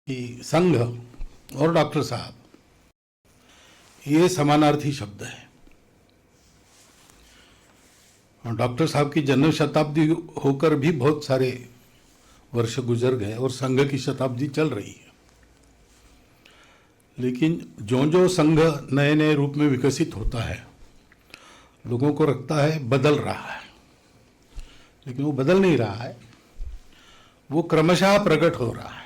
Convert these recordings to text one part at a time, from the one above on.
कि संघ और डॉक्टर साहब ये समानार्थी शब्द है। डॉक्टर साहब की जन्म शताब्दी होकर भी बहुत सारे वर्ष गुजर गए और संघ की शताब्दी चल रही है, लेकिन जो जो संघ नए नए रूप में विकसित होता है लोगों को लगता है बदल रहा है, लेकिन वो बदल नहीं रहा है, वो क्रमशः प्रकट हो रहा है।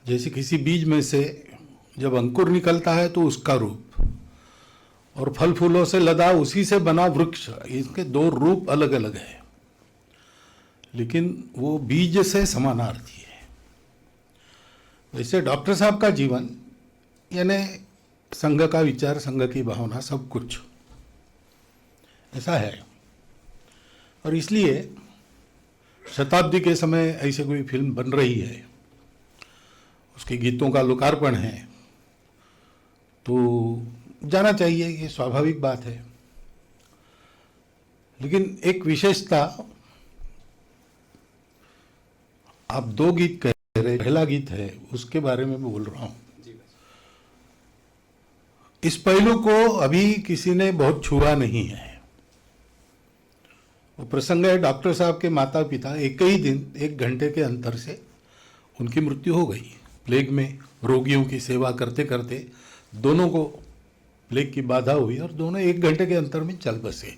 जैसे किसी बीज में से जब अंकुर निकलता है तो उसका रूप, और फल फूलों से लदा उसी से बना वृक्ष, इसके दो रूप अलग अलग है, लेकिन वो बीज से समानार्थी है। वैसे डॉक्टर साहब का जीवन यानी संघ का विचार, संघ की भावना, सब कुछ ऐसा है। और इसलिए शताब्दी के समय ऐसे कोई फिल्म बन रही है, उसके गीतों का लोकार्पण है, तो जाना चाहिए, ये स्वाभाविक बात है। लेकिन एक विशेषता, आप दो गीत कह रहे, पहला गीत है उसके बारे में मैं बोल रहा हूं। इस पहलू को अभी किसी ने बहुत छुआ नहीं है। वो प्रसंग है, डॉक्टर साहब के माता पिता एक ही दिन 1 घंटे के अंतर से उनकी मृत्यु हो गई। प्लेग में रोगियों की सेवा करते करते दोनों को प्लेग की बाधा हुई और दोनों 1 घंटे के अंतर में चल बसे।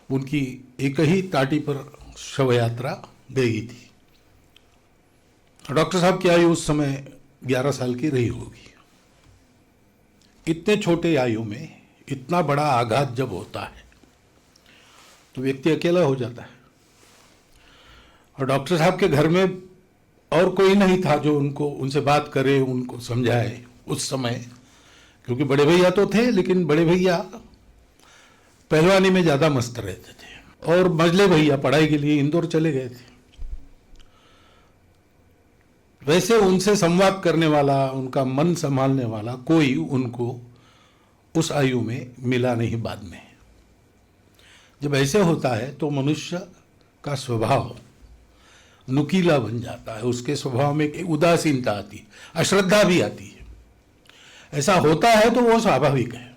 उनकी एक ही टाटी पर शव यात्रा गई थी। डॉक्टर साहब की आयु उस समय 11 साल की रही होगी। इतने छोटे आयु में इतना बड़ा आघात जब होता है तो व्यक्ति अकेला हो जाता है। और डॉक्टर साहब के घर में और कोई नहीं था जो उनसे बात करे, उनको समझाए उस समय, क्योंकि बड़े भैया तो थे, लेकिन बड़े भैया पहलवानी में ज़्यादा मस्त रहते थे और मझले भैया पढ़ाई के लिए इंदौर चले गए थे। वैसे उनसे संवाद करने वाला, उनका मन संभालने वाला कोई उनको उस आयु में मिला नहीं। बाद में जब ऐसे होता है तो मनुष्य का स्वभाव नुकीला बन जाता है, उसके स्वभाव में एक उदासीनता आती है, अश्रद्धा भी आती है। ऐसा होता है तो वो स्वाभाविक है।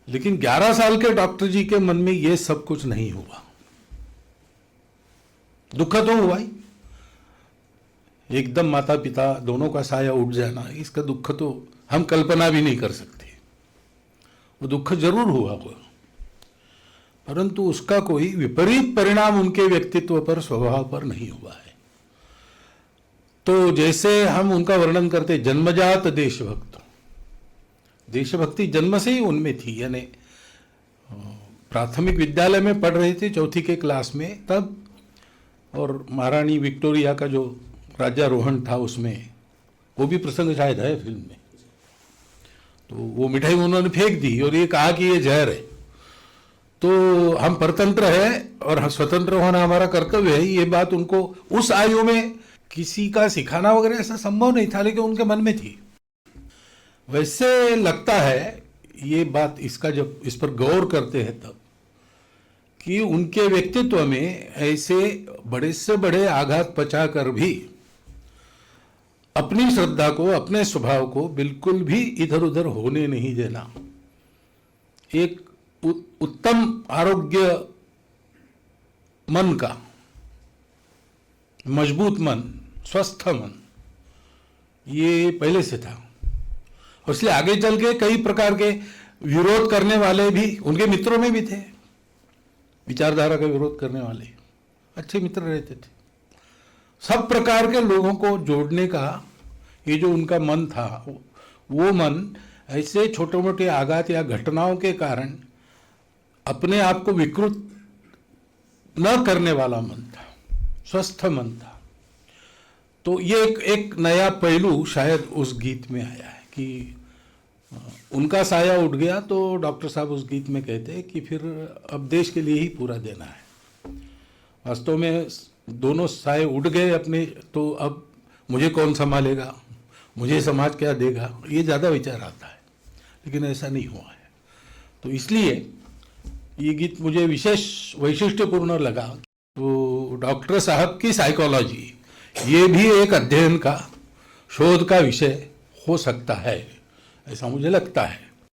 लेकिन 11 साल के डॉक्टर जी के मन में ये सब कुछ नहीं हुआ। दुख तो हुआ ही, एकदम माता पिता दोनों का साया उठ जाना, इसका दुख तो हम कल्पना भी नहीं कर सकते। वो दुख जरूर हुआ वो, परंतु उसका कोई विपरीत परिणाम उनके व्यक्तित्व पर, स्वभाव पर नहीं हुआ है। तो जैसे हम उनका वर्णन करते, जन्मजात देशभक्त, देशभक्ति जन्म से ही उनमें थी। यानी प्राथमिक विद्यालय में पढ़ रहे थे, 4th के क्लास में तब, और महारानी विक्टोरिया का जो राज्यारोहण था उसमें, वो भी प्रसंग शायद है फिल्म में, तो वो मिठाई उन्होंने फेंक दी और ये कहा कि ये जहर है। तो हम परतंत्र है और स्वतंत्र होना हमारा कर्तव्य है, ये बात उनको उस आयु में किसी का सिखाना वगैरह ऐसा संभव नहीं था, लेकिन उनके मन में थी। वैसे लगता है ये बात, इसका जब इस पर गौर करते हैं तब, कि उनके व्यक्तित्व में ऐसे बड़े से बड़े आघात पचाकर भी अपनी श्रद्धा को, अपने स्वभाव को बिल्कुल भी इधर उधर होने नहीं देना, एक उत्तम आरोग्य मन का, मजबूत मन, स्वस्थ मन, ये पहले से था। और इसलिए आगे चल के कई प्रकार के विरोध करने वाले भी उनके मित्रों में भी थे, विचारधारा का विरोध करने वाले अच्छे मित्र रहते थे। सब प्रकार के लोगों को जोड़ने का ये जो उनका मन था, वो मन ऐसे छोटे मोटे आघात या घटनाओं के कारण अपने आप को विकृत न करने वाला मन था, स्वस्थ मन था। तो ये एक नया पहलू शायद उस गीत में आया है कि उनका साया उठ गया, तो डॉक्टर साहब उस गीत में कहते हैं कि फिर अब देश के लिए ही पूरा देना है। वास्तव में दोनों साए उठ गए अपने, तो अब मुझे कौन संभालेगा, मुझे समाज क्या देगा, ये ज़्यादा विचार आता है, लेकिन ऐसा नहीं हुआ है। तो इसलिए ये गीत मुझे विशेष वैशिष्ट्यपूर्ण लगा। तो डॉक्टर साहब की साइकोलॉजी, ये भी एक अध्ययन का, शोध का विषय हो सकता है, ऐसा मुझे लगता है।